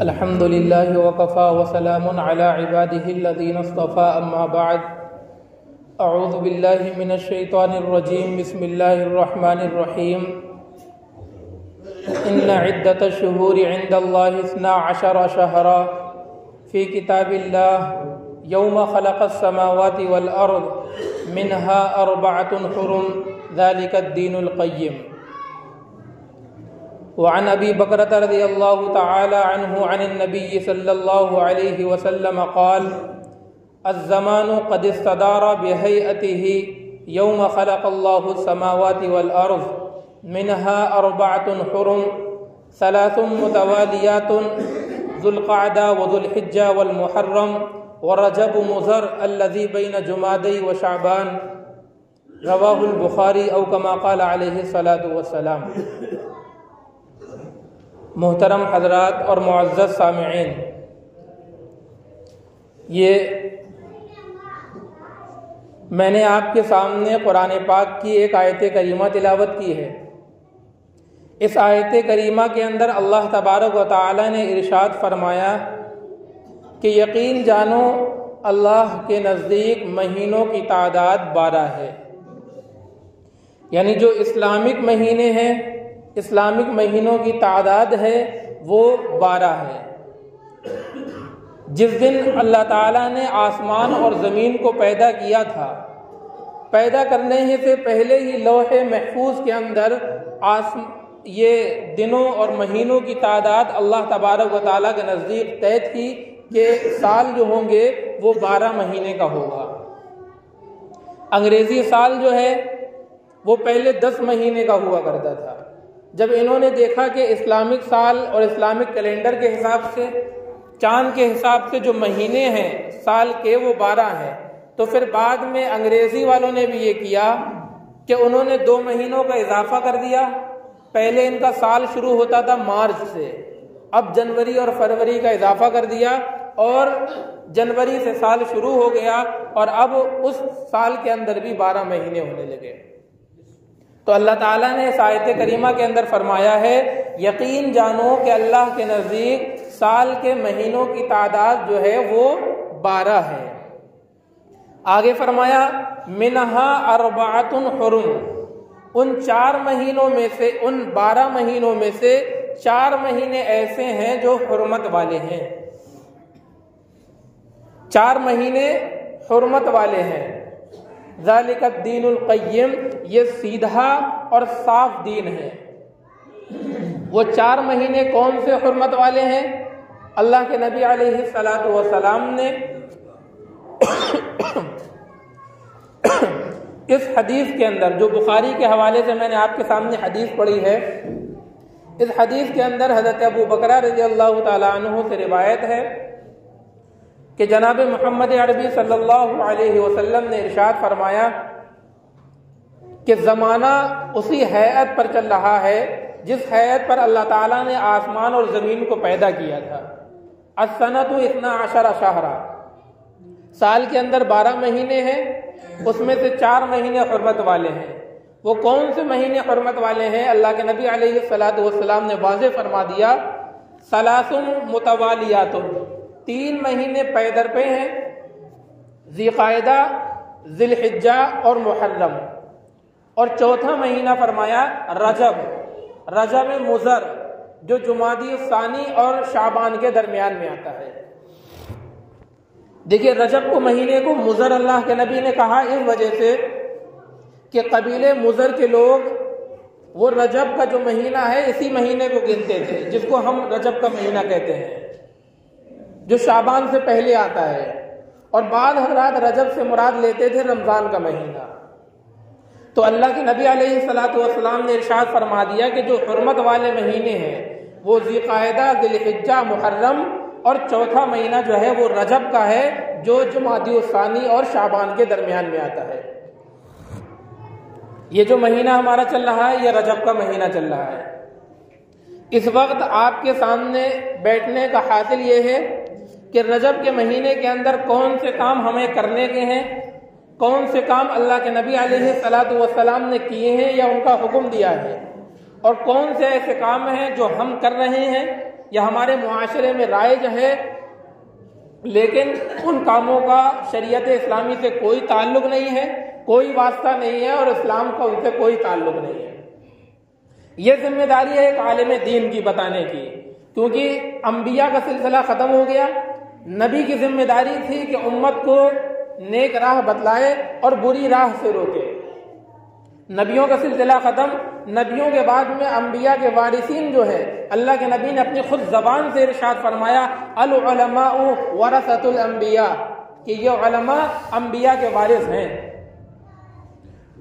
الحمد لله وكفى وسلام على عباده الذين اصطفى أما بعد أعوذ بالله من الشيطان الرجيم بسم الله الرحمن الرحيم إن عدة الشهور عند الله 12 شهرا في كتاب الله يوم خلق السماوات والأرض منها 4 حرم ذلك الدين القيم. وعن أبي بكرة رضي الله تعالى عنه عن النبي صلى الله عليه وسلم قال الزمان قد استدار بهيئته يوم خلق الله السماوات والأرض منها 4 حرم 3 متواليات ذو القعدة وذو الحجة والمحرم ورجب مضر الذي بين جمادي وشعبان رواه البخاری او کما قال علیہ الصلاۃ والسلام. محترم حضرات اور معزز سامعین، یہ میں نے آپ کے سامنے قرآن پاک کی ایک آیت کریمہ تلاوت کی ہے. اس آیت کریمہ کے اندر اللہ تبارک و تعالی نے ارشاد فرمایا کہ یقین جانو اللہ کے نزدیک مہینوں کی تعداد 12 ہے. یعنی جو اسلامک مہینے ہیں، اسلامک مہینوں کی تعداد ہے وہ 12 ہے. جس دن اللہ تعالیٰ نے آسمان اور زمین کو پیدا کیا تھا، پیدا کرنے ہی سے پہلے ہی لوح محفوظ کے اندر یہ دنوں اور مہینوں کی تعداد اللہ تبارک و تعالیٰ کے نزدیک طے تھی کہ سال جو ہوں گے وہ 12 مہینے کا ہوگا. انگریزی سال جو ہے وہ پہلے 10 مہینے کا ہوا کرتا تھا. جب انہوں نے دیکھا کہ اسلامک سال اور اسلامک کیلنڈر کے حساب سے، چاند کے حساب سے جو مہینے ہیں سال کے وہ 12 ہیں، تو پھر بعد میں انگریزی والوں نے بھی یہ کیا کہ انہوں نے 2 مہینوں کا اضافہ کر دیا. پہلے ان کا سال شروع ہوتا تھا مارچ سے، اب جنوری اور فروری کا اضافہ کر دیا اور جنوری سے سال شروع ہو گیا اور اب اس سال کے اندر بھی 12 مہینے ہونے لگے. تو اللہ تعالیٰ نے اس آیت کریمہ کے اندر فرمایا ہے یقین جانو کہ اللہ کے نزدیک سال کے مہینوں کی تعداد جو ہے وہ 12 ہے. آگے فرمایا منہا 4 حرم، ان 4 مہینوں میں سے، ان 12 مہینوں میں سے 4 مہینے ایسے ہیں جو حرمت والے ہیں. 4 مہینے حرمت والے ہیں. ذالک الدین القیم، یہ سیدھا اور صاف دین ہے. وہ 4 مہینے کون سے حرمت والے ہیں؟ اللہ کے نبی علیہ الصلاۃ والسلام نے اس حدیث کے اندر، جو بخاری کے حوالے سے میں نے آپ کے سامنے حدیث پڑھی ہے، اس حدیث کے اندر حضرت ابو بکرہ رضی اللہ تعالیٰ عنہ سے روایت ہے کہ جناب محمد عربی صلی اللہ علیہ وسلم نے ارشاد فرمایا کہ زمانہ اسی ہیئت پر چل رہا ہے جس ہیئت پر اللہ تعالیٰ نے آسمان اور زمین کو پیدا کیا تھا. السنۃ 12 شہرا، سال کے اندر 12 مہینے ہیں، اس میں سے 4 مہینے حرمت والے ہیں. وہ کون سے مہینے حرمت والے ہیں؟ اللہ کے نبی علیہ الصلاۃ والسلام نے واضح فرما دیا 3 متوالیات، 3 مہینے پے در پہ ہیں، ذی قعدہ، ذی الحجہ اور محرم. اور 4تھا مہینہ فرمایا رجب مضر، جو جمادی الثانی اور شعبان کے درمیان میں آتا ہے. دیکھیے رجب کو مہینے کو مضر اللہ کے نبی نے کہا اس وجہ سے کہ قبیلے مضر کے لوگ وہ رجب کا جو مہینہ ہے اسی مہینے کو گنتے تھے، جس کو ہم رجب کا مہینہ کہتے ہیں، جو شعبان سے پہلے آتا ہے. اور بعض حضرات رجب سے مراد لیتے تھے رمضان کا مہینہ. تو اللہ کے نبی علیہ الصلاۃ والسلام نے ارشاد فرما دیا کہ جو حرمت والے مہینے ہیں وہ ذی قعدہ، ذی الحجہ، محرم، اور 4تھا مہینہ جو ہے وہ رجب کا ہے جو جمادی الثانی اور شعبان کے درمیان میں آتا ہے. یہ جو مہینہ ہمارا چل رہا ہے یہ رجب کا مہینہ چل رہا ہے. اس وقت آپ کے سامنے بیٹھنے کا حاصل یہ ہے کہ رجب کے مہینے کے اندر کون سے کام ہمیں کرنے کے ہیں، کون سے کام اللہ کے نبی علیہ الصلاۃ والسلام نے کیے ہیں یا ان کا حکم دیا ہے، اور کون سے ایسے کام ہیں جو ہم کر رہے ہیں یا ہمارے معاشرے میں رائج ہے، لیکن ان کاموں کا شریعت اسلامی سے کوئی تعلق نہیں ہے، کوئی واسطہ نہیں ہے، اور اسلام کا ان سے کوئی تعلق نہیں ہے۔ یہ ذمہ داری ہے ایک عالم دین کی بتانے کی، کیونکہ انبیاء کا سلسلہ ختم ہو گیا۔ نبی کی ذمہ داری تھی کہ امت کو نیک راہ بتلائے اور بری راہ سے روکے۔ نبیوں کا سلسلہ ختم، نبیوں کے بعد میں انبیاء کے وارثین جو ہے، اللہ کے نبی نے اپنی خود زبان سے ارشاد فرمایا العلماء ورثۃ الانبیاء، کہ یہ علماء انبیاء کے وارث ہیں۔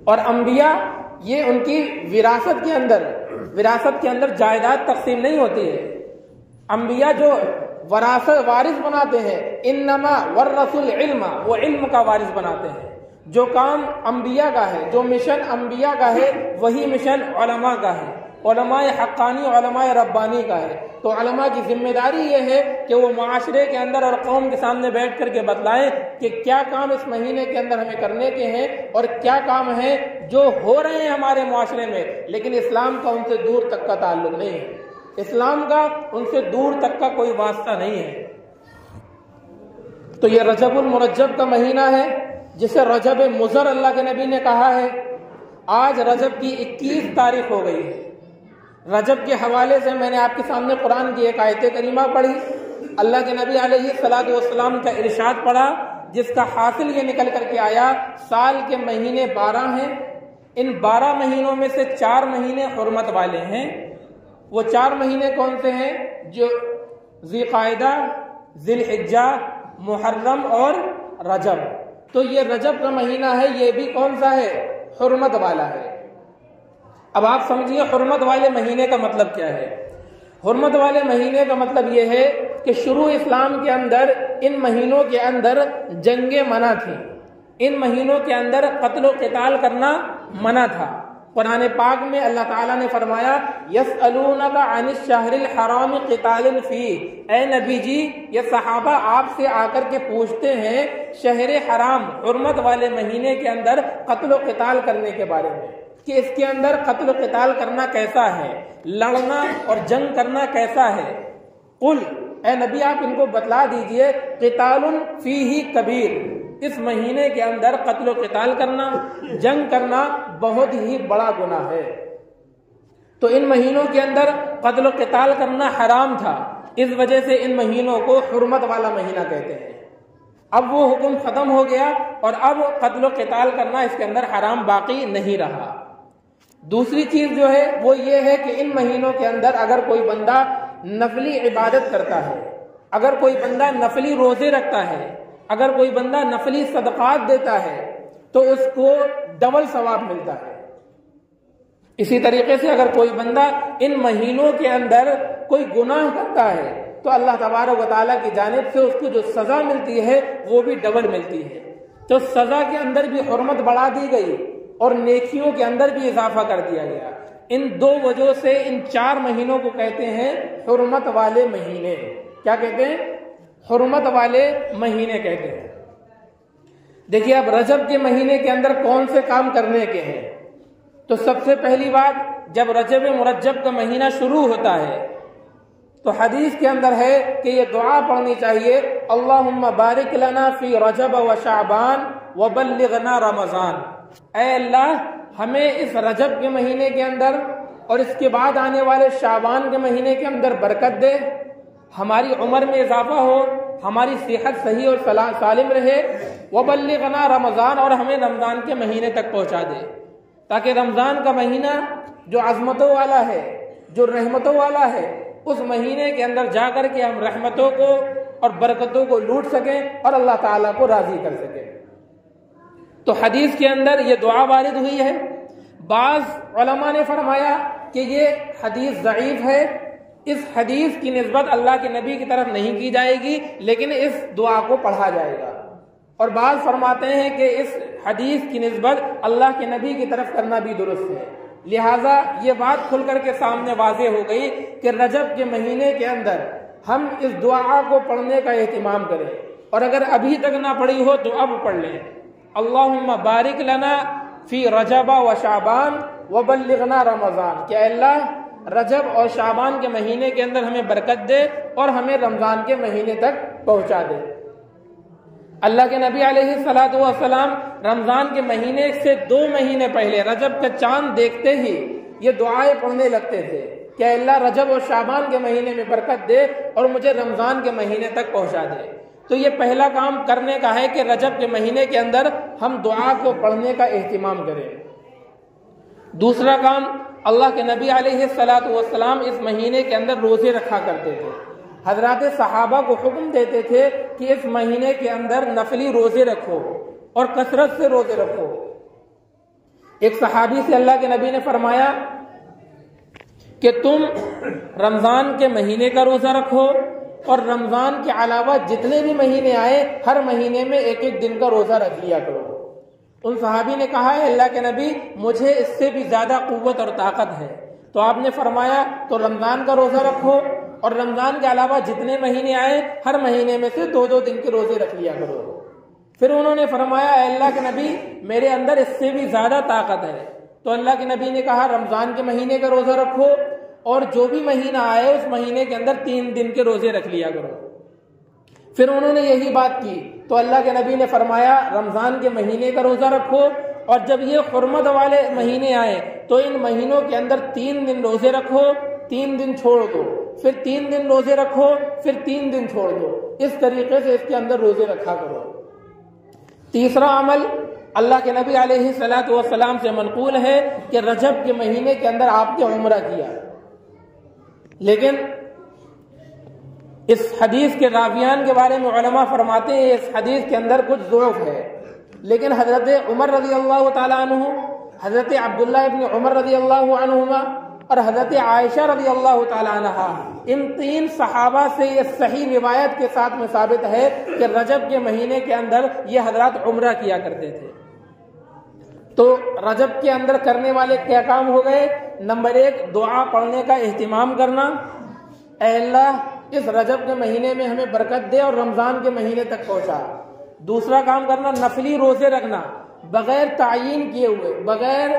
اور انبیاء یہ ان کی وراثت کے اندر جائیداد تقسیم نہیں ہوتی ہے۔ انبیاء جو وارث بناتے ہیں، انما ورثوا العلم، وہ علم کا وارث بناتے ہیں۔ جو کام انبیاء کا ہے، جو مشن انبیاء کا ہے، وہی مشن علماء کا ہے، علماء حقانی، علماء ربانی کا ہے۔ تو علماء کی ذمہ داری یہ ہے کہ وہ معاشرے کے اندر اور قوم کے سامنے بیٹھ کر کے بتلائیں کہ کیا کام اس مہینے کے اندر ہمیں کرنے کے ہیں، اور کیا کام ہیں جو ہو رہے ہیں ہمارے معاشرے میں، لیکن اسلام کا ان سے دور تک کا تعلق نہیں ہے، اسلام کا ان سے دور تک کا کوئی واسطہ نہیں ہے۔ تو یہ رجب المرجب کا مہینہ ہے، جسے رجب مضر اللہ کے نبی نے کہا ہے۔ آج رجب کی 21 تاریخ ہو گئی ہے۔ رجب کے حوالے سے میں نے آپ کے سامنے قرآن کی ایک آیت کریمہ پڑھی، اللہ کے نبی علیہ الصلوۃ والسلام کا ارشاد پڑھا، جس کا حاصل یہ نکل کر کے آیا سال کے مہینے 12 ہیں، ان 12 مہینوں میں سے 4 مہینے حرمت والے ہیں۔ وہ 4 مہینے کون سے ہیں؟ جو ذی قعدہ، ذی الحجہ، محرم اور رجب۔ تو یہ رجب کا مہینہ ہے، یہ بھی کون سا ہے؟ حرمت والا ہے۔ اب آپ سمجھیے حرمت والے مہینے کا مطلب کیا ہے۔ حرمت والے مہینے کا مطلب یہ ہے کہ شروع اسلام کے اندر ان مہینوں کے اندر جنگیں منع تھیں، ان مہینوں کے اندر قتل و قتال کرنا منع تھا۔ قرآن پاک میں اللہ تعالیٰ نے فرمایا یسألونک عن الشہر الحرام قتال فیہ، اے نبی جی یہ صحابہ آپ سے آ کر کے پوچھتے ہیں شہر حرام، حرمت والے مہینے کے اندر قتل و قتال کرنے کے بارے میں، کہ اس کے اندر قتل و قتال کرنا کیسا ہے، لڑنا اور جنگ کرنا کیسا ہے۔ قل، اے نبی آپ ان کو بتلا دیجئے قتال فیہ کبیر، اس مہینے کے اندر قتل و قتال کرنا، جنگ کرنا بہت ہی بڑا گناہ ہے۔ تو ان مہینوں کے اندر قتل و قتال کرنا حرام تھا، اس وجہ سے ان مہینوں کو حرمت والا مہینہ کہتے ہیں۔ اب وہ حکم ختم ہو گیا اور اب قتل و قتال کرنا اس کے اندر حرام باقی نہیں رہا۔ دوسری چیز جو ہے وہ یہ ہے کہ ان مہینوں کے اندر اگر کوئی بندہ نفلی عبادت کرتا ہے، اگر کوئی بندہ نفلی روزے رکھتا ہے، اگر کوئی بندہ نفلی صدقات دیتا ہے تو اس کو ڈبل ثواب ملتا ہے۔ اسی طریقے سے اگر کوئی بندہ ان مہینوں کے اندر کوئی گناہ کرتا ہے تو اللہ تبارک و تعالیٰ کی جانب سے اس کو جو سزا ملتی ہے وہ بھی ڈبل ملتی ہے۔ تو سزا کے اندر بھی حرمت بڑھا دی گئی اور نیکیوں کے اندر بھی اضافہ کر دیا گیا۔ ان دو وجہ سے ان 4 مہینوں کو کہتے ہیں حرمت والے مہینے۔ کیا کہتے ہیں؟ حرمت والے مہینے کہتے ہیں۔ دیکھیے اب رجب کے مہینے کے اندر کون سے کام کرنے کے ہیں؟ تو سب سے پہلی بات، جب رجب مرجب کا مہینہ شروع ہوتا ہے تو حدیث کے اندر ہے کہ یہ دعا پڑھنی چاہیے، اللہم بارک لنا فی رجب و شعبان وبلغنا رمضان۔ اے اللہ ہمیں اس رجب کے مہینے کے اندر اور اس کے بعد آنے والے شعبان کے مہینے کے اندر برکت دے، ہماری عمر میں اضافہ ہو، ہماری صحت صحیح اور سالم رہے، وبلغنا رمضان، اور ہمیں رمضان کے مہینے تک پہنچا دے، تاکہ رمضان کا مہینہ جو عظمتوں والا ہے، جو رحمتوں والا ہے، اس مہینے کے اندر جا کر کے ہم رحمتوں کو اور برکتوں کو لوٹ سکیں اور اللہ تعالیٰ کو راضی کر سکیں۔ تو حدیث کے اندر یہ دعا وارد ہوئی ہے۔ بعض علماء نے فرمایا کہ یہ حدیث ضعیف ہے، اس حدیث کی نسبت اللہ کے نبی کی طرف نہیں کی جائے گی، لیکن اس دعا کو پڑھا جائے گا۔ اور بعض فرماتے ہیں کہ اس حدیث کی نسبت اللہ کے نبی کی طرف کرنا بھی درست ہے۔ لہٰذا یہ بات کھل کر کے سامنے واضح ہو گئی کہ رجب کے مہینے کے اندر ہم اس دعا کو پڑھنے کا اہتمام کریں، اور اگر ابھی تک نہ پڑھی ہو تو اب پڑھ لیں۔ اللہم بارک لنا فی رجب و شعبان وبلغنا رمضان، کہ اللہ رجب اور شعبان کے مہینے کے اندر ہمیں برکت دے اور ہمیں رمضان کے مہینے تک پہنچا دے۔ اللہ کے نبی علیہ الصلوۃ والسلام رمضان کے مہینے سے 2 مہینے پہلے رجب کا چاند دیکھتے ہی یہ دعائیں پڑھنے لگتے تھے کہ اللہ رجب اور شعبان کے مہینے میں برکت دے اور مجھے رمضان کے مہینے تک پہنچا دے۔ تو یہ پہلا کام کرنے کا ہے کہ رجب کے مہینے کے اندر ہم دعا کو پڑھنے کا اہتمام کریں۔ دوسرا کام، اللہ کے نبی علیہ الصلوۃ والسلام اس مہینے کے اندر روزے رکھا کرتے تھے۔ حضرات صحابہ کو حکم دیتے تھے کہ اس مہینے کے اندر نفلی روزے رکھو اور کثرت سے روزے رکھو۔ ایک صحابی سے اللہ کے نبی نے فرمایا کہ تم رمضان کے مہینے کا روزہ رکھو اور رمضان کے علاوہ جتنے بھی مہینے آئے ہر مہینے میں 1 دن کا روزہ رکھ لیا کرو۔ ان صحابی نے کہا ہے اللہ کے نبی مجھے اس سے بھی زیادہ قوت اور طاقت ہے، تو آپ نے فرمایا تو رمضان کا روزہ رکھو اور رمضان کے علاوہ جتنے مہینے آئے ہر مہینے میں سے 2 دن کے روزے رکھ لیا کرو۔ پھر انہوں نے فرمایا اے اللہ کے نبی میرے اندر اس سے بھی زیادہ طاقت ہے، تو اللہ کے نبی نے کہا رمضان کے مہینے کا روزہ رکھو اور جو بھی مہینہ آئے اس مہینے کے اندر 3 دن کے روزے رکھ لیا کرو۔ پھر انہوں نے یہی بات کی تو اللہ کے نبی نے فرمایا رمضان کے مہینے کا روزہ رکھو اور جب یہ حرمت والے مہینے آئے تو ان مہینوں کے اندر 3 دن روزے رکھو، 3 دن چھوڑ دو، پھر 3 دن روزے رکھو، پھر 3 دن چھوڑ دو۔ اس طریقے سے اس کے اندر روزے رکھا کرو۔ تیسرا عمل اللہ کے نبی علیہ الصلوۃ والسلام سے منقول ہے کہ رجب کے مہینے کے اندر آپ نے عمرہ کیا، لیکن اس حدیث کے راویان کے بارے میں علماء فرماتے ہیں اس حدیث کے اندر کچھ ضعف ہے، لیکن حضرت عمر رضی اللہ تعالیٰ عنہ، حضرت عبداللہ ابن عمر رضی اللہ عنہما اور حضرت عائشہ رضی اللہ تعالیٰ عنہا، ان 3 صحابہ سے یہ صحیح روایت کے ساتھ میں ثابت ہے کہ رجب کے مہینے کے اندر یہ حضرات عمرہ کیا کرتے تھے۔ تو رجب کے اندر کرنے والے کیا کام ہو گئے؟ نمبر 1 دعا پڑھنے کا اہتمام کرنا، اے اللہ اس رجب کے مہینے میں ہمیں برکت دے اور رمضان کے مہینے تک پہنچا۔ دوسرا کام کرنا نفلی روزے رکھنا، بغیر تعین کیے ہوئے، بغیر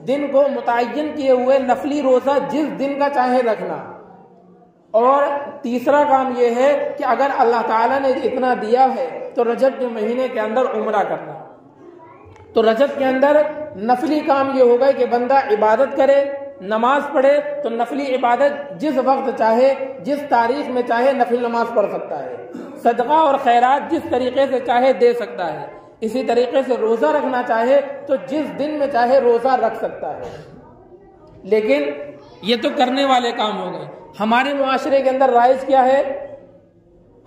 دن کو متعین کیے ہوئے نفلی روزہ جس دن کا چاہے رکھنا۔ اور تیسرا کام یہ ہے کہ اگر اللہ تعالیٰ نے اتنا دیا ہے تو رجب کے مہینے کے اندر عمرہ کرنا۔ تو رجب کے اندر نفلی کام یہ ہوگا کہ بندہ عبادت کرے، نماز پڑھے، تو نفلی عبادت جس وقت چاہے جس تاریخ میں چاہے نفلی نماز پڑھ سکتا ہے، صدقہ اور خیرات جس طریقے سے چاہے دے سکتا ہے، اسی طریقے سے روزہ رکھنا چاہے تو جس دن میں چاہے روزہ رکھ سکتا ہے۔ لیکن یہ تو کرنے والے کام ہو گئے۔ ہمارے معاشرے کے اندر رائج کیا ہے؟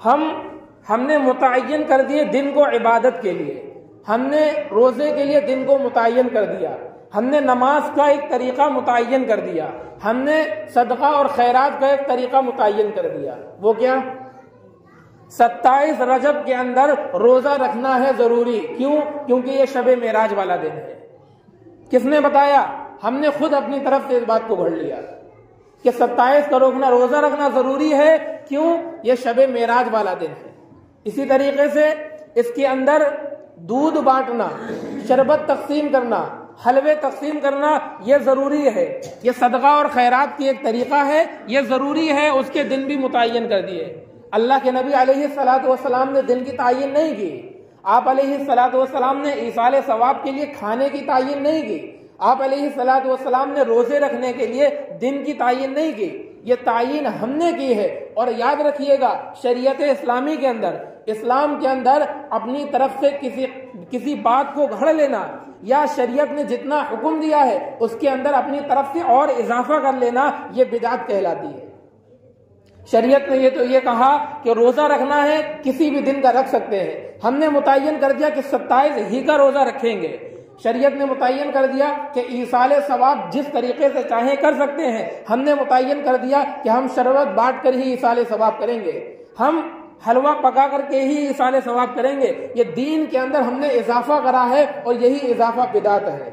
ہم نے متعین کر دیے دن کو عبادت کے لیے، ہم نے روزے کے لیے دن کو متعین کر دیا، ہم نے نماز کا ایک طریقہ متعین کر دیا، ہم نے صدقہ اور خیرات کا ایک طریقہ متعین کر دیا۔ وہ کیا؟ 27 رجب کے اندر روزہ رکھنا ہے ضروری۔ کیوں؟ کیونکہ یہ شب معراج والا دن ہے۔ کس نے بتایا؟ ہم نے خود اپنی طرف سے اس بات کو گھڑ لیا کہ 27 کا روزہ رکھنا ضروری ہے۔ کیوں؟ یہ شب معراج والا دن ہے۔ اسی طریقے سے اس کے اندر دودھ بانٹنا، شربت تقسیم کرنا، حلوے تقسیم کرنا یہ ضروری ہے۔ یہ صدقہ اور خیرات کی ایک طریقہ ہے، یہ ضروری ہے۔ اس کے دن بھی متعین کر دیے۔ اللہ کے نبی علیہ الصلوۃ والسلام نے دن کی تعین نہیں کی۔ آپ علیہ الصلوۃ والسلام نے ایصال ثواب کے لیے کھانے کی تعین نہیں کی۔ آپ علیہ الصلوۃ والسلام نے روزے رکھنے کے لیے دن کی تعین نہیں کی۔ یہ تعین ہم نے کی ہے۔ اور یاد رکھیے گا شریعت اسلامی کے اندر، اسلام کے اندر اپنی طرف سے کسی بات کو گھڑ لینا یا شریعت نے جتنا حکم دیا ہے اس کے اندر اپنی طرف سے اور اضافہ کر لینا یہ بدعت کہلاتی ہے۔ شریعت نے یہ کہا کہ روزہ رکھنا ہے کسی بھی دن کا رکھ سکتے ہیں، ہم نے متعین کر دیا کہ 27 ہی کا روزہ رکھیں گے۔ شریعت نے متعین کر دیا کہ ایصال ثواب جس طریقے سے چاہیں کر سکتے ہیں، ہم نے متعین کر دیا کہ ہم شربت بانٹ کر ہی ایصال ثواب کریں گے، ہم حلوہ پکا کر کے ہی ایصال ثواب کریں گے۔ یہ دین کے اندر ہم نے اضافہ کرا ہے اور یہی اضافہ بدعت ہے۔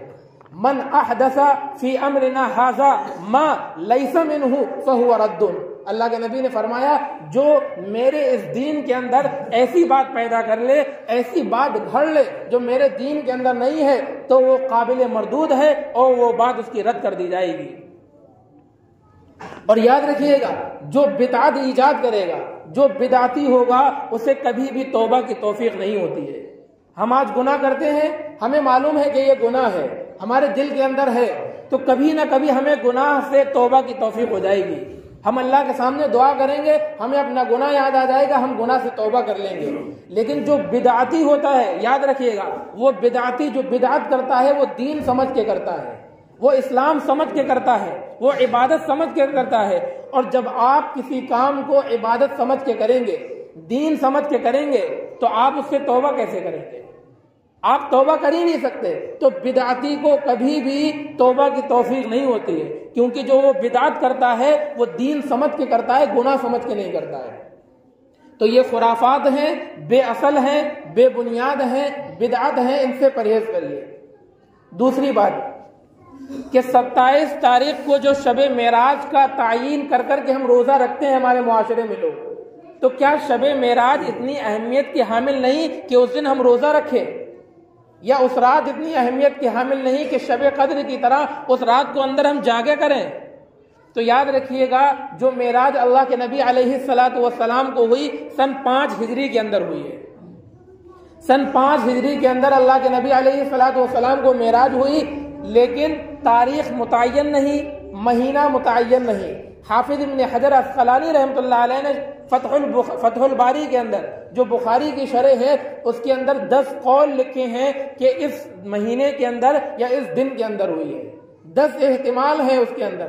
من احدث فی امرنا ھذا ما لیس منہ فہو رد۔ اللہ کے نبی نے فرمایا جو میرے اس دین کے اندر ایسی بات پیدا کر لے، ایسی بات گھڑ لے جو میرے دین کے اندر نہیں ہے تو وہ قابل مردود ہے اور وہ بات اس کی رد کر دی جائے گی۔ اور یاد رکھیے گا جو بدعت ایجاد کرے گا، جو بدعتی ہوگا، اسے کبھی بھی توبہ کی توفیق نہیں ہوتی ہے۔ ہم آج گناہ کرتے ہیں، ہمیں معلوم ہے کہ یہ گناہ ہے، ہمارے دل کے اندر ہے، تو کبھی نہ کبھی ہمیں گناہ سے توبہ کی توفیق ہو جائے گی۔ ہم اللہ کے سامنے دعا کریں گے، ہمیں اپنا گناہ یاد آ جائے گا، ہم گناہ سے توبہ کر لیں گے۔ لیکن جو بدعتی ہوتا ہے، یاد رکھیے گا، وہ بدعتی جو بدعت کرتا ہے وہ دین سمجھ کے کرتا ہے، وہ اسلام سمجھ کے کرتا ہے، وہ عبادت سمجھ کے کرتا ہے۔ اور جب آپ کسی کام کو عبادت سمجھ کے کریں گے، دین سمجھ کے کریں گے، تو آپ اس سے توبہ کیسے کریں گے؟ آپ توبہ کر ہی نہیں سکتے۔ تو بدعتی کو کبھی بھی توبہ کی توفیق نہیں ہوتی ہے، کیونکہ جو وہ بدعت کرتا ہے وہ دین سمجھ کے کرتا ہے، گناہ سمجھ کے نہیں کرتا ہے۔ تو یہ خرافات ہیں، بے اصل ہیں، بے بنیاد ہیں، بدعت ہیں، ان سے پرہیز کریے۔ دوسری بات کہ 27 تاریخ کو جو شب معراج کا تعین کر کر کے ہم روزہ رکھتے ہیں ہمارے معاشرے میں لوگ، تو کیا شب معراج اتنی اہمیت کی حامل نہیں کہ اس دن ہم روزہ رکھیں؟ یا اس رات اتنی اہمیت کی حامل نہیں کہ شب قدر کی طرح اس رات کو اندر ہم جاگے کریں؟ تو یاد رکھیے گا، جو معراج اللہ کے نبی علیہ الصلاۃ والسلام کو ہوئی سن 5 ہجری کے اندر ہوئی ہے۔ سن 5 ہجری کے اندر اللہ کے نبی علیہ الصلاۃ والسلام کو معراج ہوئی، لیکن تاریخ متعین نہیں، مہینہ متعین نہیں۔ حافظ ابن حجر عسقلانی رحمۃ اللہ علیہ نے فتح الباری کے اندر جو بخاری کی شرح ہے، اس کے اندر 10 قول لکھے ہیں کہ اس مہینے کے اندر یا اس دن کے اندر ہوئی ہے۔ 10 احتمال ہیں اس کے اندر۔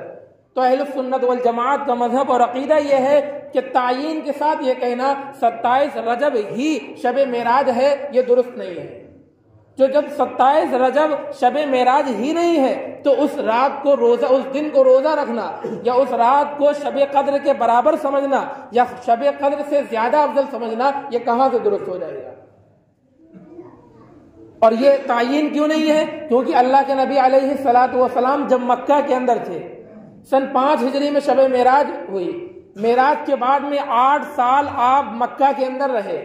تو اہل سنت والجماعت کا مذہب اور عقیدہ یہ ہے کہ تعین کے ساتھ یہ کہنا 27 رجب ہی شب معراج ہے، یہ درست نہیں ہے۔ جب 27 رجب شب معراج ہی نہیں ہے تو اس رات کو روزہ، اس دن کو روزہ رکھنا یا اس رات کو شب قدر کے برابر سمجھنا یا شب قدر سے زیادہ افضل سمجھنا، یہ کہاں سے درست ہو جائے گا؟ اور یہ تعین کیوں نہیں ہے؟ کیونکہ اللہ کے نبی علیہ الصلاۃ والسلام جب مکہ کے اندر تھے، سن 5 ہجری میں شب معراج ہوئی، معراج کے بعد میں 8 سال آپ مکہ کے اندر رہے،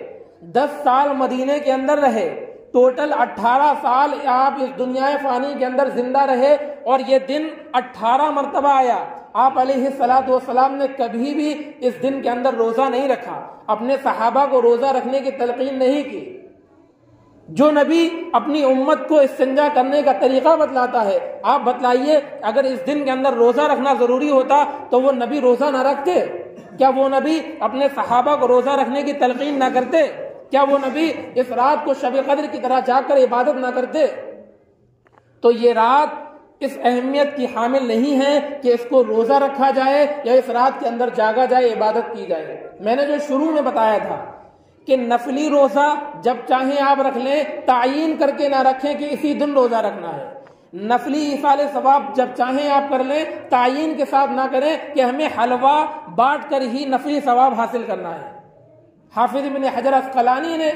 10 سال مدینے کے اندر رہے، ٹوٹل 18 سال آپ اس دنیا فانی کے اندر زندہ رہے، اور یہ دن 18 مرتبہ آیا۔ آپ علیہ الصلاۃ والسلام نے کبھی بھی اس دن کے اندر روزہ نہیں رکھا، اپنے صحابہ کو روزہ رکھنے کی تلقین نہیں کی۔ جو نبی اپنی امت کو استنجا کرنے کا طریقہ بتلاتا ہے، آپ بتلائیے اگر اس دن کے اندر روزہ رکھنا ضروری ہوتا تو وہ نبی روزہ نہ رکھتے؟ کیا وہ نبی اپنے صحابہ کو روزہ رکھنے کی تلقین نہ کرتے؟ کیا وہ نبی اس رات کو شب قدر کی طرح جا کر عبادت نہ کرتے؟ تو یہ رات اس اہمیت کی حامل نہیں ہے کہ اس کو روزہ رکھا جائے یا اس رات کے اندر جاگا جائے، عبادت کی جائے۔ میں نے جو شروع میں بتایا تھا کہ نفلی روزہ جب چاہیں آپ رکھ لیں، تعین کر کے نہ رکھیں کہ اسی دن روزہ رکھنا ہے۔ نفلی ایصال ثواب جب چاہیں آپ کر لیں، تعین کے ساتھ نہ کریں کہ ہمیں حلوہ بانٹ کر ہی نفلی ثواب حاصل کرنا ہے۔ حافظ ابن حجر عسقلانی نے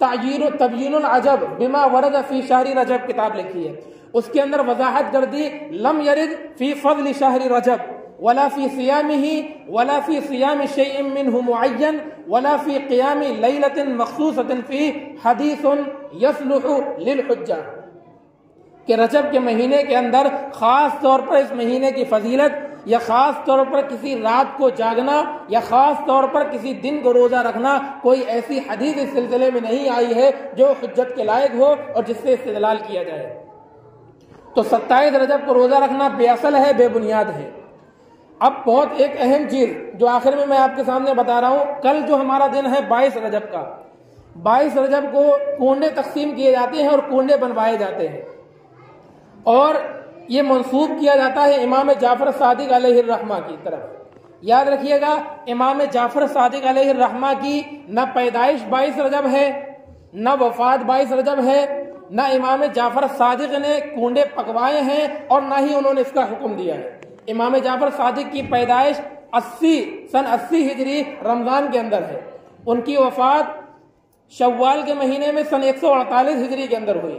تبیین العجب بما ورد فی شہر رجب کتاب لکھی ہے، اس کے اندر وضاحت کر دی لم یرد فی فضل شہر رجب ولا فی صیامہ ولا فی صیام شیء منہ معین ولا فی قیام لیلۃ مخصوصۃ فی حدیث یصلح للحجہ، کہ رجب کے مہینے کے اندر خاص طور پر اس مہینے کی فضیلت یا خاص طور پر کسی رات کو جاگنا یا خاص طور پر کسی دن کو روزہ رکھنا، کوئی ایسی حدیث اس سلسلے میں نہیں آئی ہے جو حجت کے لائق ہو اور جس سے استدلال کیا جائے۔ تو 27 رجب کو روزہ رکھنا بے اصل ہے، بے بنیاد ہے۔ اب بہت ایک اہم چیز جو آخر میں آپ کے سامنے بتا رہا ہوں، کل جو ہمارا دن ہے 22 رجب کا، 22 رجب کو کنڈے تقسیم کیے جاتے ہیں اور کنڈے بنوائے جاتے ہیں، اور یہ منسوب کیا جاتا ہے امام جعفر صادق علیہ الرحمہ کی طرف۔ یاد رکھیے گا، امام جعفر صادق علیہ الرحمہ کی نہ پیدائش 22 رجب ہے، نہ وفات 22 رجب ہے، نہ امام جعفر صادق نے کنڈے پکوائے ہیں اور نہ ہی انہوں نے اس کا حکم دیا ہے۔ امام جعفر صادق کی پیدائش سن 80 ہجری رمضان کے اندر ہے، ان کی وفات شوال کے مہینے میں سن 148 ہجری کے اندر ہوئی،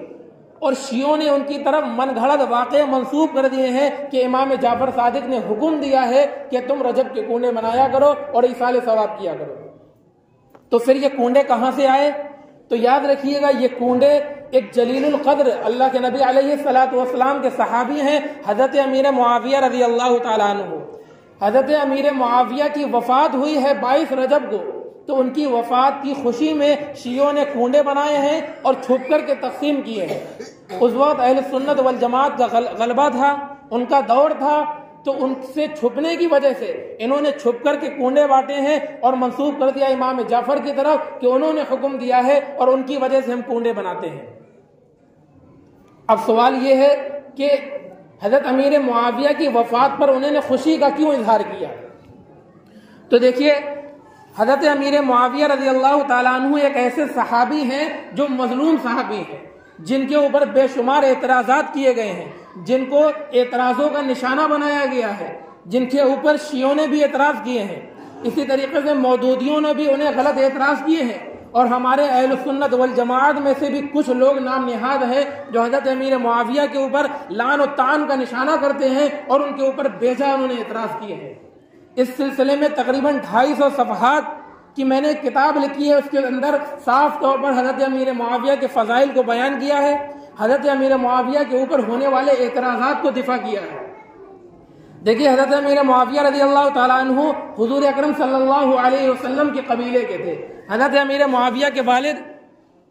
اور شیعوں نے ان کی طرف من گھڑت واقعے منسوب کر دیے ہیں کہ امام جعفر صادق نے حکم دیا ہے کہ تم رجب کے کنڈے منایا کرو اور ایصال ثواب کیا کرو۔ تو پھر یہ کنڈے کہاں سے آئے؟ تو یاد رکھیے گا، یہ کنڈے ایک جلیل القدر اللہ کے نبی علیہ الصلاۃ والسلام کے صحابی ہیں، حضرت امیر معاویہ رضی اللہ تعالیٰ عنہ۔ حضرت امیر معاویہ کی وفات ہوئی ہے 22 رجب کو، تو ان کی وفات کی خوشی میں شیعوں نے کنڈے بنائے ہیں اور چھپ کر کے تقسیم کیے ہیں۔ اس وقت اہل سنت والجماعت کا غلبہ تھا، ان کا دور تھا، تو ان سے چھپنے کی وجہ سے انہوں نے چھپ کر کے کنڈے بانٹے ہیں اور منسوب کر دیا امام جعفر کی طرف کہ انہوں نے حکم دیا ہے اور ان کی وجہ سے ہم کنڈے بناتے ہیں۔ اب سوال یہ ہے کہ حضرت امیر معاویہ کی وفات پر انہوں نے خوشی کا کیوں اظہار کیا؟ تو دیکھیے، حضرت امیر معاویہ رضی اللہ تعالیٰ عنہ ایک ایسے صحابی ہیں جو مظلوم صحابی ہیں، جن کے اوپر بے شمار اعتراضات کیے گئے ہیں، جن کو اعتراضوں کا نشانہ بنایا گیا ہے، جن کے اوپر شیعوں نے بھی اعتراض کیے ہیں، اسی طریقے سے مودودیوں نے بھی انہیں غلط اعتراض کیے ہیں، اور ہمارے اہل سنت والجماعت میں سے بھی کچھ لوگ نام نہاد ہیں جو حضرت امیر معاویہ کے اوپر لعن و طعن کا نشانہ کرتے ہیں اور ان کے اوپر بیجا انہوں نے اعتراض کیے ہیں۔ اس سلسلے میں تقریباً 250 صفحات کی میں نے کتاب لکھی ہے، اس کے اندر صاف طور پر حضرت امیر معاویہ کے فضائل کو بیان کیا ہے، حضرت امیر معاویہ کے اوپر ہونے والے اعتراضات کو دفاع کیا ہے۔ دیکھیے، حضرت امیر معاویہ رضی اللہ تعالیٰ عنہ حضور اکرم صلی اللہ علیہ وسلم کے قبیلے کے تھے۔ حضرت امیر معاویہ کے والد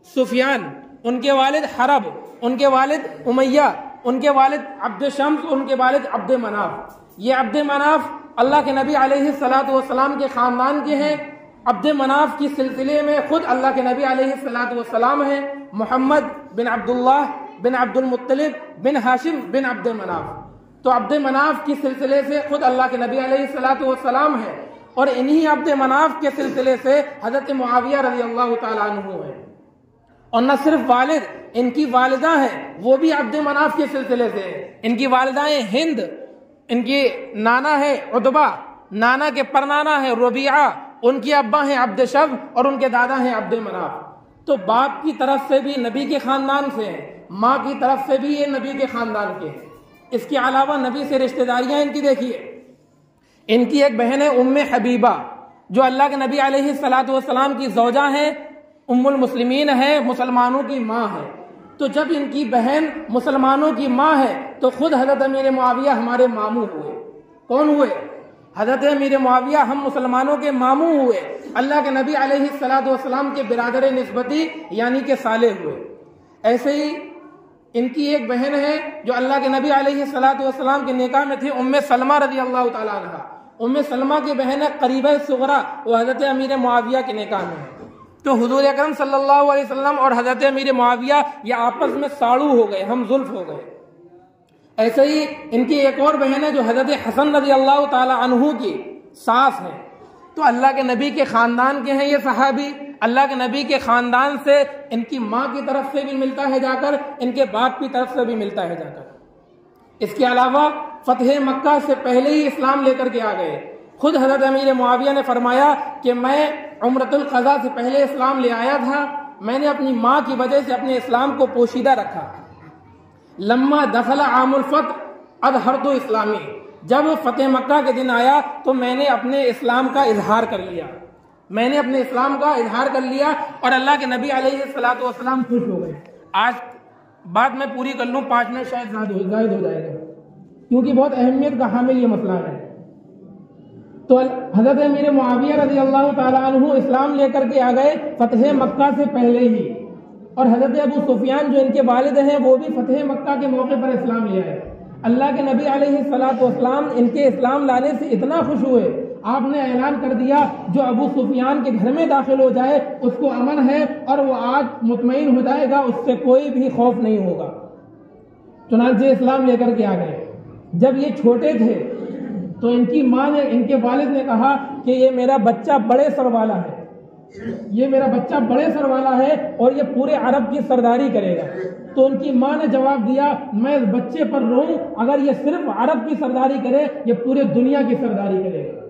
سفیان، ان کے والد حرب، ان کے والد امیہ، ان کے والد عبد شمس، ان کے والد عبد مناف۔ یہ عبد مناف اللہ کے نبی علیہ الصلوۃ والسلام کے خاندان کے ہیں۔ عبد مناف کی سلسلے میں خود اللہ کے نبی علیہ الصلوۃ والسلام ہیں، محمد بن عبداللہ بن عبد المطلب بن ہاشم بن عبد مناف۔ تو عبد مناف کی سلسلے سے خود اللہ کے نبی علیہ الصلوۃ والسلام ہیں، اور انہی عبد مناف کے سلسلے سے حضرت معاویہ رضی اللہ تعالیٰ عنہ ہیں۔ اور نہ صرف والد، ان کی والدہ ہیں وہ بھی عبد مناف کے سلسلے سے ہیں۔ ان کی والدائیں ہند، ان کی نانا ہے عتبہ، نانا کے پرنانا ہے ربیعہ، ان کی ابا ہیں عبد شب اور ان کے دادا ہیں عبد مناف۔ تو باپ کی طرف سے بھی نبی کے خاندان سے ہیں، ماں کی طرف سے بھی یہ نبی کے خاندان کے ہیں۔ اس کے علاوہ نبی سے رشتہ داریاں ان کی دیکھیے، ان کی ایک بہن ہے ام حبیبہ جو اللہ کے نبی علیہ الصلوۃ والسلام کی زوجہ ہیں، ام المسلمین ہے، مسلمانوں کی ماں ہے۔ تو جب ان کی بہن مسلمانوں کی ماں ہے تو خود حضرت امیر معاویہ ہمارے ماموں ہوئے۔ کون ہوئے؟ حضرت امیر معاویہ ہم مسلمانوں کے ماموں ہوئے، اللہ کے نبی علیہ الصلوۃ والسلام کے برادر نسبتی یعنی کہ صالح ہوئے۔ ایسے ہی ان کی ایک بہن ہے جو اللہ کے نبی علیہ الصلوۃ والسلام کے نکاح میں تھی، ام سلمہ رضی اللہ تعالیٰ عنہ۔ ام سلمہ کی بہن ہے قریبہ صغرا، وہ حضرت امیر معاویہ کے نکاح میں ہے۔ تو حضور اکرم صلی اللہ علیہ وسلم اور حضرت امیر معاویہ یہ آپس میں ساڑو ہو گئے، ہم زلف ہو گئے۔ ایسے ہی ان کی ایک اور بہن ہے جو حضرت حسن رضی اللہ تعالی عنہ کی ساس ہیں۔ تو اللہ کے نبی کے خاندان کے ہیں یہ صحابی، اللہ کے نبی کے خاندان سے ان کی ماں کی طرف سے بھی ملتا ہے جا کر، ان کے باپ کی طرف سے بھی ملتا ہے جا کر۔ اس کے علاوہ فتح مکہ سے پہلے ہی اسلام لے کر کے آ گئے۔ خود حضرت امیر معاویہ نے فرمایا کہ میں عمرۃ القضاء سے پہلے اسلام لے آیا تھا، میں نے اپنی ماں کی وجہ سے اپنے اسلام کو پوشیدہ رکھا۔ لما دخل عام الفتح اظہرت اسلامی، جب فتح مکہ کے دن آیا تو میں نے اپنے اسلام کا اظہار کر لیا، میں نے اپنے اسلام کا اظہار کر لیا اور اللہ کے نبی علیہ الصلوۃ والسلام خوش ہو گئے۔ آج بات میں پوری کر لوں، 5 منٹ شاید زائد ہو جائے گا کیونکہ بہت اہمیت کا حامل یہ مسئلہ ہے۔ تو حضرت امیر معاویہ رضی اللہ تعالیٰ عنہ اسلام لے کر کے آ گئے فتح مکہ سے پہلے ہی، اور حضرت ابو سفیان جو ان کے والد ہیں وہ بھی فتح مکہ کے موقع پر اسلام لے آئے۔ اللہ کے نبی علیہ الصلوۃ والسلام ان کے اسلام لانے سے اتنا خوش ہوئے، آپ نے اعلان کر دیا جو ابو سفیان کے گھر میں داخل ہو جائے اس کو امن ہے اور وہ آج مطمئن ہو جائے گا، اس سے کوئی بھی خوف نہیں ہوگا۔ چنانچہ اسلام لے کر کے آ گئے۔ جب یہ چھوٹے تھے تو ان کی ماں نے، ان کے والد نے کہا کہ یہ میرا بچہ بڑے سر والا ہے، یہ میرا بچہ بڑے سر والا ہے اور یہ پورے عرب کی سرداری کرے گا۔ تو ان کی ماں نے جواب دیا میں اس بچے پر روں، اگر یہ صرف عرب کی سرداری کرے یہ پورے دنیا کی سرداری کرے گا۔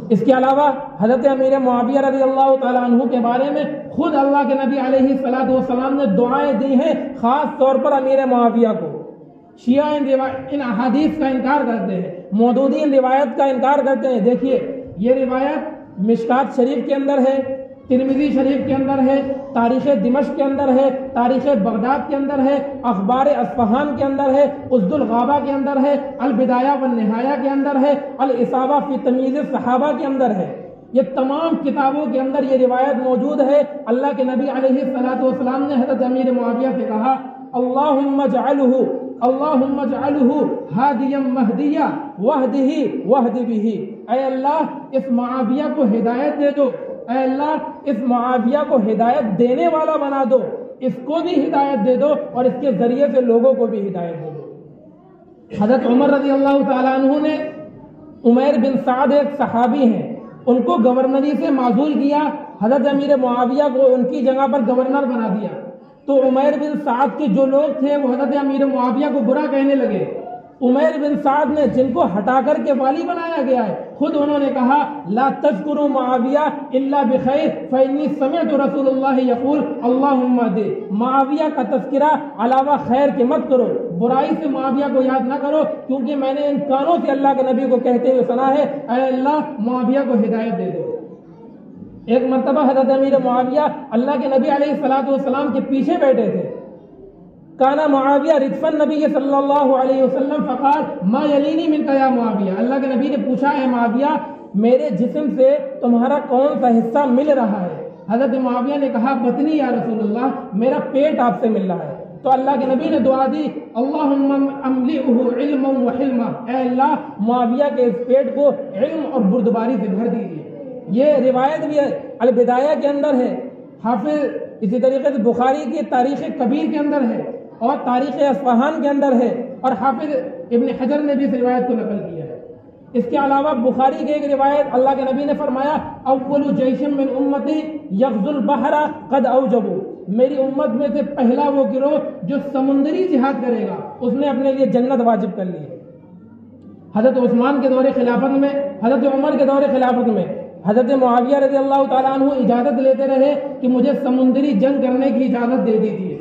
اس کے علاوہ حضرت امیر معاویہ رضی اللہ تعالیٰ عنہ کے بارے میں خود اللہ کے نبی علیہ الصلوۃ والسلام نے دعائیں دی ہیں، خاص طور پر امیر معاویہ کو۔ شیعہ ان احادیث کا انکار کرتے ہیں، مودودی ان روایت کا انکار کرتے ہیں۔ دیکھیے یہ روایت مشکات شریف کے اندر ہے، ترمذی شریف کے اندر ہے، تاریخ دمشق کے اندر ہے، تاریخ بغداد کے اندر ہے، اخبار اصفہان کے اندر ہے، اسد الغابہ کے اندر ہے، البدایہ والنہایہ کے اندر ہے، الاصابہ فی تمییز الصحابہ کے اندر ہے۔ یہ تمام کتابوں کے اندر یہ روایت موجود ہے۔ اللہ کے نبی علیہ الصلوۃ والسلام نے حضرت امیر معاویہ سے کہا اللہم اجعلہ ہادیا مہدیا واہدہ واہد بہ، اے اللہ اس معاویہ کو ہدایت دے دو، اے اللہ اس معاویہ کو ہدایت دینے والا بنا دو، اس کو بھی ہدایت دے دو اور اس کے ذریعے سے لوگوں کو بھی ہدایت دے دو۔ حضرت عمر رضی اللہ تعالیٰ عنہ نے عمیر بن سعد ایک صحابی ہیں، ان کو گورنری سے معزول کیا، حضرت امیر معاویہ کو ان کی جگہ پر گورنر بنا دیا۔ تو عمیر بن سعد کے جو لوگ تھے وہ حضرت امیر معاویہ کو برا کہنے لگے۔ عمیر بن سعد نے جن کو ہٹا کر کے والی بنایا گیا ہے، خود انہوں نے کہا لا تذکروا معاویہ الا بخیر فانی سمعت رسول اللہ یقول اللہم اہدہ، معاویہ کا تذکرہ علاوہ خیر کے مت کرو، برائی سے معاویہ کو یاد نہ کرو، کیونکہ میں نے ان کانوں سے اللہ کے نبی کو کہتے ہوئے سنا ہے اے اللہ معاویہ کو ہدایت دے دو۔ ایک مرتبہ حضرت امیر معاویہ اللہ کے نبی علیہ الصلوۃ والسلام کے پیچھے بیٹھے تھے، کانا معاویہ ردف النبی صلی اللہ علیہ وسلم فقال ما یلینی منک یا معاویہ، اللہ کے نبی نے پوچھا اے معاویہ میرے جسم سے تمہارا کون سا حصہ مل رہا ہے؟ حضرت معاویہ نے کہا بطنی یا رسول اللہ، میرا پیٹ آپ سے مل رہا ہے۔ تو اللہ کے نبی نے دعا دی اللہم املئہ علما وحلما، اے اللہ معاویہ کے اس پیٹ کو علم اور بردباری سے بھر دیجیے۔ یہ روایت بھی البدایہ کے اندر ہے، حافظ اسی طریقے سے بخاری کی تاریخ کبیر کے اندر ہے اور تاریخ اصفہان کے اندر ہے، اور حافظ ابن حجر نے بھی اس روایت کو نقل کیا ہے۔ اس کے علاوہ بخاری کی ایک روایت اللہ کے نبی نے فرمایا اول جیش من امتی یغزو البحر قد اوجبوا، میری امت میں سے پہلا وہ گروہ جو سمندری جہاد کرے گا اس نے اپنے لیے جنت واجب کر لی ہے۔ حضرت عثمان کے دور خلافت میں، حضرت عمر کے دور خلافت میں حضرت معاویہ رضی اللہ تعالیٰ عنہ اجازت لیتے رہے کہ مجھے سمندری جنگ کرنے کی اجازت دے دیجیے،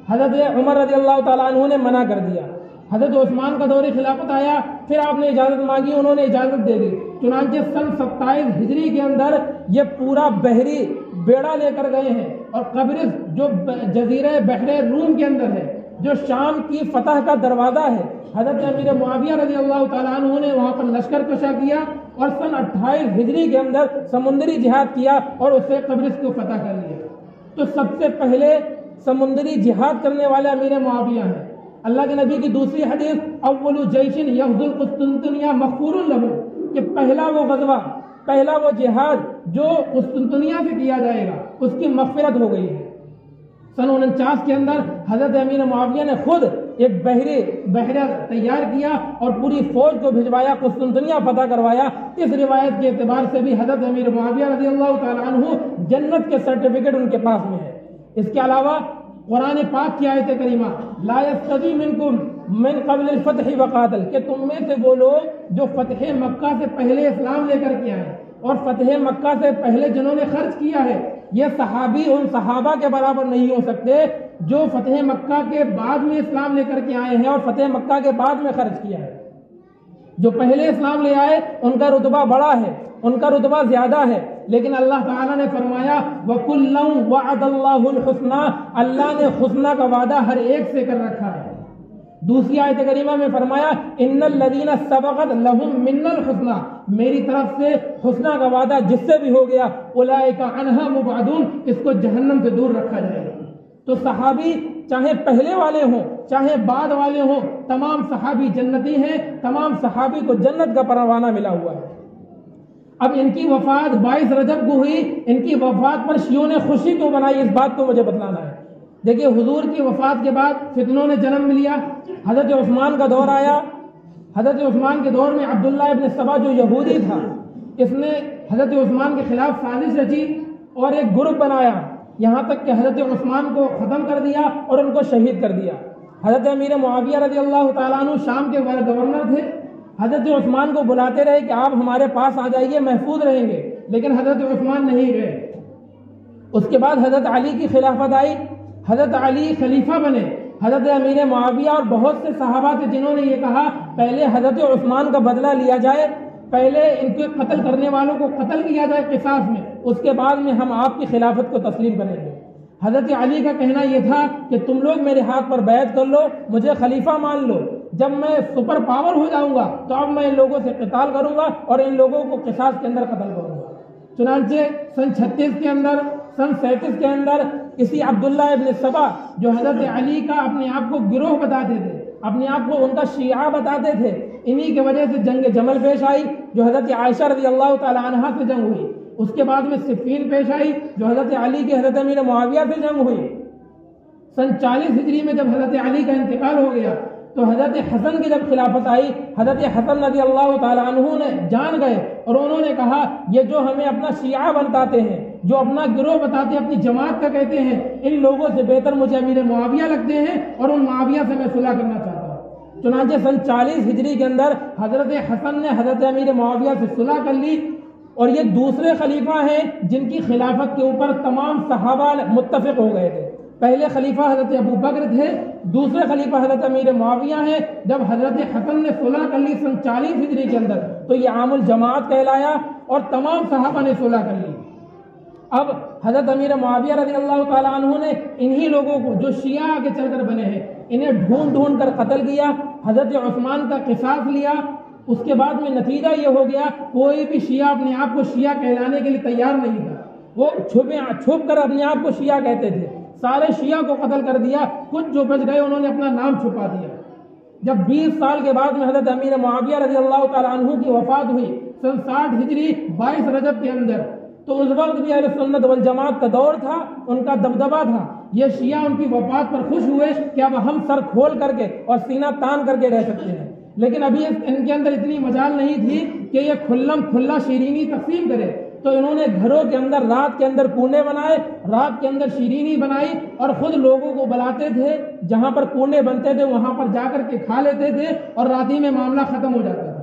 حضرت عمر رضی اللہ تعالیٰ عنہ نے منع کر دیا۔ حضرت عثمان کا دور خلافت آیا، پھر آپ نے اجازت مانگی، انہوں نے اجازت دے دی، چنانچہ سن 27 ہجری کے اندر یہ پورا بحری بیڑا لے کر گئے ہیں، اور قبرص جو جزیرہ بحر روم کے اندر ہے، جو شام کی فتح کا دروازہ ہے، حضرت امیر معاویہ رضی اللہ تعالیٰ عنہ نے وہاں پر لشکر کشا کیا اور سن 28 ہجری کے اندر سمندری جہاد کیا اور اس سے قبرص کو فتح کر لیا۔ تو سب سے پہلے سمندری جہاد کرنے والے امیر معاویہ ہیں۔ اللہ کے نبی کی دوسری حدیث اول جیش یغزو القسطنطنیہ مغفور لہ، کہ پہلا وہ غزوہ، پہلا وہ جہاد جو قسطنطنیہ سے کیا جائے گا اس کی مغفرت ہو گئی ہے۔ سن 49 کے اندر حضرت امیر معاویہ نے خود ایک بحریہ تیار کیا اور پوری فوج کو بھجوایا، قسطنطنیہ فتح کروایا۔ اس روایت کے اعتبار سے بھی حضرت امیر معاویہ رضی اللہ تعالیٰ عنہ جنت کے سرٹیفکیٹ ان کے پاس میں ہے۔ اس کے علاوہ قرآن پاک کی آیت کریمہ لا یستوی منکم من قبل الفتح وقاتل، کہ تم میں سے وہ لوگ جو فتح مکہ سے پہلے اسلام لے کر کے آئے اور فتح مکہ سے پہلے جنہوں نے خرچ کیا ہے، یہ صحابی ان صحابہ کے برابر نہیں ہو سکتے جو فتح مکہ کے بعد میں اسلام لے کر کے آئے ہیں اور فتح مکہ کے بعد میں خرچ کیا ہے۔ جو پہلے اسلام لے آئے ان کا رتبہ بڑا ہے، ان کا رتبہ زیادہ ہے، لیکن اللہ تعالیٰ نے فرمایا وَكُلًّا وَعَدَ اللَّهُ الْحُسْنَى، اللہ نے حسنہ کا وعدہ ہر ایک سے کر رکھا ہے۔ دوسری آیت کریمہ میں فرمایا ان الذین سبقت لہم منا الحسنى، میری طرف سے حسنہ کا وعدہ جس سے بھی ہو گیا اولئک عنہا مبعدون، اس کو جہنم سے دور رکھا جائے گا۔ تو صحابی چاہے پہلے والے ہوں چاہے بعد والے ہوں، تمام صحابی جنتی ہیں، تمام صحابی کو جنت کا پروانہ ملا ہوا ہے۔ اب ان کی وفات 22 رجب کو ہوئی، ان کی وفات پر شیعوں نے خوشی کیوں منائی، اس بات کو مجھے بتلانا ہے۔ دیکھیے حضور کی وفات کے بعد فتنوں نے جنم لیا، حضرت عثمان کا دور آیا۔ حضرت عثمان کے دور میں عبداللہ ابن سبا جو یہودی تھا، اس نے حضرت عثمان کے خلاف سازش رچی اور ایک گروپ بنایا، یہاں تک کہ حضرت عثمان کو ختم کر دیا اور ان کو شہید کر دیا۔ حضرت امیر معاویہ رضی اللہ تعالیٰ عنہ شام کے گورنر تھے، حضرت عثمان کو بلاتے رہے کہ آپ ہمارے پاس آ جائیے، محفوظ رہیں گے، لیکن حضرت عثمان نہیں گئے۔ اس کے بعد حضرت علی کی خلافت آئی، حضرت علی خلیفہ بنے، حضرت امیر معاویہ اور بہت سے صحابہ تھے جنہوں نے یہ کہا پہلے حضرت عثمان کا بدلہ لیا جائے، پہلے ان کے قتل کرنے والوں کو قتل کیا جائے قصاص میں، اس کے بعد میں ہم آپ کی خلافت کو تسلیم کریں گے۔ حضرت علی کا کہنا یہ تھا کہ تم لوگ میرے ہاتھ پر بیعت کر لو، مجھے خلیفہ مان لو، جب میں سپر پاور ہو جاؤں گا تو اب میں ان لوگوں سے قتال کروں گا اور ان لوگوں کو قصاص کے اندر قتل کروں گا۔ چنانچہ سن 36 کے اندر، سن 37 کے اندر اسی عبداللہ ابن سبا جو حضرت علی کا اپنے آپ کو گروہ بتاتے تھے، اپنے آپ کو ان کا شیعہ بتاتے تھے، انہی کی وجہ سے جنگ جمل پیش آئی جو حضرت عائشہ رضی اللہ تعالی عنہا سے جنگ ہوئی۔ اس کے بعد میں صفین پیش آئی جو حضرت علی کی حضرت امیر معاویہ سے جنگ ہوئی۔ سن 40 ہجری میں جب حضرت علی کا انتقال ہو گیا تو حضرت حسن کی جب خلافت آئی، حضرت حسن رضی اللہ تعالی عنہ نے جان گئے اور انہوں نے کہا یہ جو ہمیں اپنا شیعہ بتاتے ہیں، جو اپنا گروہ بتاتے ہیں، اپنی جماعت کا کہتے ہیں، ان لوگوں سے بہتر مجھے امیر معاویہ لگتے ہیں اور ان معاویہ سے میں صلح کرنا چاہتا ہوں۔ چنانچہ سن 40 ہجری کے اندر حضرت حسن نے حضرت امیر معاویہ سے صلح کر لی، اور یہ دوسرے خلیفہ ہیں جن کی خلافت کے اوپر تمام صحابہ متفق ہو گئے تھے۔ پہلے خلیفہ حضرت ابو بکر تھے، دوسرے خلیفہ حضرت امیر معاویہ ہیں۔ جب حضرت حسن نے صلح کر لی سن 40 ہجری کے اندر تو یہ عام الجماعت کہلایا اور تمام صحابہ نے صلح کر لی۔ اب حضرت امیر معاویہ رضی اللہ تعالیٰ عنہ نے انہی لوگوں کو جو شیعہ کے چل کر بنے ہیں انہیں ڈھونڈ ڈھونڈ کر قتل کیا، حضرت عثمان کا قصاص لیا۔ اس کے بعد میں نتیجہ یہ ہو گیا کوئی بھی شیعہ اپنے آپ کو شیعہ کہلانے کے لیے تیار نہیں تھا، وہ چھپ کر اپنے آپ کو شیعہ کہتے تھے۔ سارے شیعہ کو قتل کر دیا، کچھ جو بچ گئے انہوں نے اپنا نام چھپا دیا۔ جب 20 سال کے بعد میں حضرت امیر معاویہ رضی اللہ تعالیٰ عنہ کی وفات ہوئی سن 60 ہجری 22 رجب کے اندر، تو اس وقت بھی اہل سنت والجماعت کا دور تھا، ان کا دبدبہ تھا۔ یہ شیعہ ان کی وفات پر خوش ہوئے کہ اب ہم سر کھول کر کے اور سینہ تان کر کے رہ سکتے ہیں، لیکن ابھی ان کے اندر اتنی مجال نہیں تھی کہ یہ کھلم کھلا شیرینی تقسیم کرے، تو انہوں نے گھروں کے اندر رات کے اندر کونے بنائے، رات کے اندر شیرینی بنائی اور خود لوگوں کو بلاتے تھے، جہاں پر کونے بنتے تھے وہاں پر جا کر کے کھا لیتے تھے اور رات ہی میں معاملہ ختم ہو جاتا تھا۔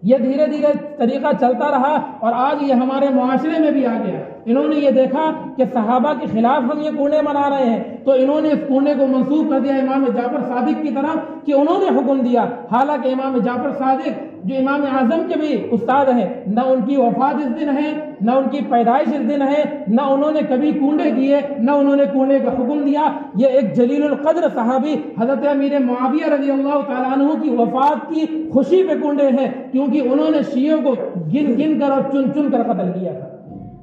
یہ دھیرے دھیرے طریقہ چلتا رہا اور آج یہ ہمارے معاشرے میں بھی آ گیا۔ انہوں نے یہ دیکھا کہ صحابہ کے خلاف ہم یہ کونے بنا رہے ہیں تو انہوں نے اس کونے کو منسوب کر دیا امام جعفر صادق کی طرف کہ انہوں نے حکم دیا، حالانکہ امام جعفر صادق جو امام اعظم کے بھی استاد ہیں، نہ ان کی وفات اس دن ہے، نہ ان کی پیدائش اس دن ہے، نہ انہوں نے کبھی کونڈے کیے، نہ انہوں نے کونے کا حکم دیا۔ یہ ایک جلیل القدر صحابی حضرت امیر معاویہ رضی اللہ تعالیٰ عنہ کی وفات کی خوشی پہ کونڈے ہیں، کیونکہ انہوں نے شیعوں کو گن گن کر اور چن چن کر قتل کیا تھا۔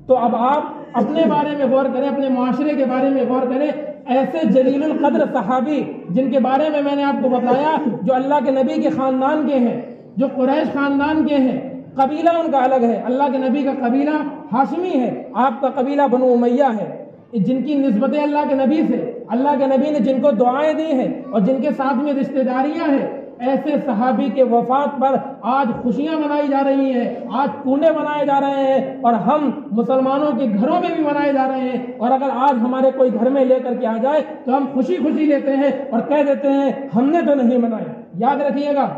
تو اب آپ اپنے بارے میں غور کریں، اپنے معاشرے کے بارے میں غور کریں، ایسے جلیل القدر صحابی جن کے بارے میں نے آپ کو بتایا، جو اللہ کے نبی کے خاندان کے ہیں، جو قریش خاندان کے ہیں، قبیلہ ان کا الگ ہے، اللہ کے نبی کا قبیلہ ہاشمی ہے، آپ کا قبیلہ بنو امیہ ہے، جن کی نسبتیں اللہ کے نبی سے، اللہ کے نبی نے جن کو دعائیں دی ہیں اور جن کے ساتھ میں رشتہ داریاں ہیں، ایسے صحابی کے وفات پر آج خوشیاں منائی جا رہی ہیں، آج کونے بنائے جا رہے ہیں اور ہم مسلمانوں کے گھروں میں بھی منائے جا رہے ہیں، اور اگر آج ہمارے کوئی گھر میں لے کر کے آ جائے تو ہم خوشی خوشی لیتے ہیں اور کہہ دیتے ہیں ہم نے تو نہیں منائے۔ یاد رکھیے گا،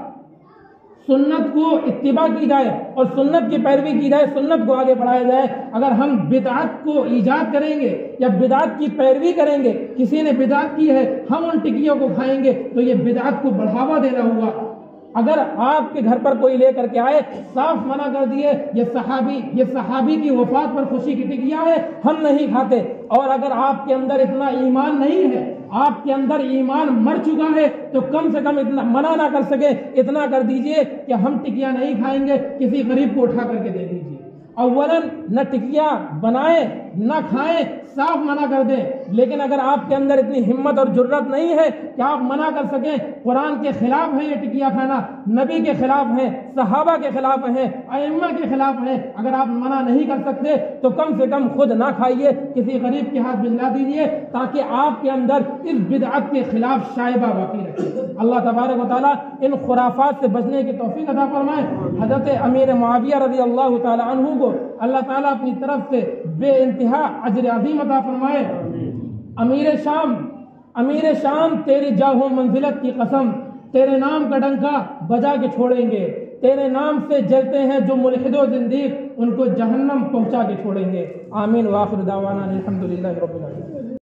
سنت کو اتباع کی جائے اور سنت کی پیروی کی جائے، سنت کو آگے بڑھایا جائے۔ اگر ہم بدعت کو ایجاد کریں گے یا بدعت کی پیروی کریں گے، کسی نے بدعت کی ہے ہم ان ٹکیوں کو کھائیں گے تو یہ بدعت کو بڑھاوا دینا ہوا۔ اگر آپ کے گھر پر کوئی لے کر کے آئے، صاف منع کر دیے یہ صحابی کی وفات پر خوشی کی ٹکیاں ہے، ہم نہیں کھاتے۔ اور اگر آپ کے اندر اتنا ایمان نہیں ہے، آپ کے اندر ایمان مر چکا ہے، تو کم سے کم اتنا منع نہ کر سکے، اتنا کر دیجئے کہ ہم ٹکیاں نہیں کھائیں گے، کسی غریب کو اٹھا کر کے دے دیجئے۔ اولاً نہ ٹکیاں بنائیں نہ کھائیں، صاف منع کر دیں۔ لیکن اگر آپ کے اندر اتنی ہمت اور جرت نہیں ہے کہ آپ منع کر سکیں، قرآن کے خلاف ہے یہ ٹکیا کھانا، نبی کے خلاف ہے، صحابہ کے خلاف ہے، ائمہ کے خلاف ہے، اگر آپ منع نہیں کر سکتے تو کم سے کم خود نہ کھائیے، کسی غریب کے ہاتھ بھجوا دیجیے، تاکہ آپ کے اندر اس بدعت کے خلاف شائبہ باقی رکھے۔ اللہ تبارک و تعالیٰ ان خرافات سے بچنے کی توفیق عطا فرمائے۔ حضرت امیر معاویہ رضی اللہ تعالیٰ عنہ کو اللہ تعالیٰ اپنی طرف سے بے انتہا اجر عظیم عطا فرمائے۔ امیر شام تیری جاہو منزلت کی قسم، تیرے نام کا ڈنکا بجا کے چھوڑیں گے، تیرے نام سے جلتے ہیں جو ملحد و زندیق، ان کو جہنم پہنچا کے چھوڑیں گے۔ آمین وآخر دعوانا الحمدللہ رب العالمین۔